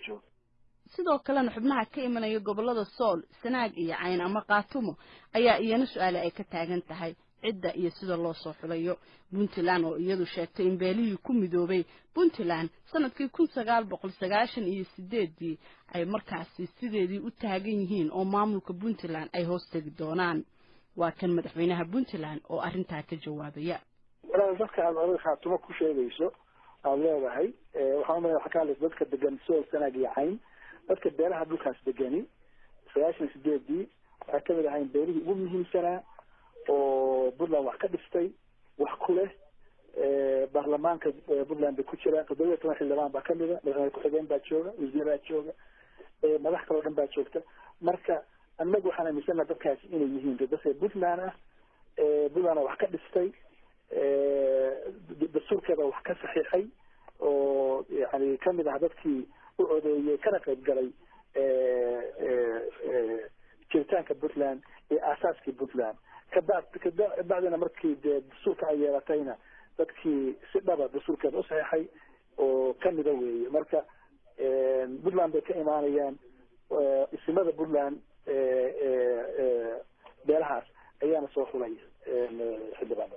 jooga sidoo kalena xubnaha ka imanaya gobolada Sool Sanaag iyo Cayn ama Qaatumo ayaa iyana su'aal ay ka taagan tahay cidda iyo sida loo soo xulayo Puntland oo iyadu sheegtay in beelihii ku midoobay Puntland sanadkii 1998 ay markaasi sideedii u taagan yihiin oo maamulka Puntland ay hoos tagi doonaan waa kan madaxweynaha Puntland oo arintaa ka jawaabaya dadka aad Qaatumo ku sheegayso aan leedahay waxaan leeyahay xakaale dadka degan Sool Sanaag iyo Cayn dadka beelaha dhulkaas degani 98 waxay ka mid ahayn beelihii ugu muhiimsanaa oo Puntland wax ka dhistay wax ku leh baarlamaanka Puntland ku jira qodobada xildhibaan baa ka mid ah madaxweyne ku-xigeen baa jooga wasiiraa jooga madax kale oo dhan baa joogta marka annagu waxaan aaminsanahay dadkaas inay yihiin dadka Puntland ah Puntland wax ka dhistay dastuurkeeda wax ka saxiixay oo yani ka mid ah dadkii u odeeyay kana qayb galay jiritaanka Puntland ee aasaaskii Puntland بعدنا مركي دستورك عيالتينا dadkii si dhaba dastuurkeeda u saxay oo ka midoway marka Puntland bay ka imaanayaan ismada Puntland beelahaas ayaana soo xulay xildhibaan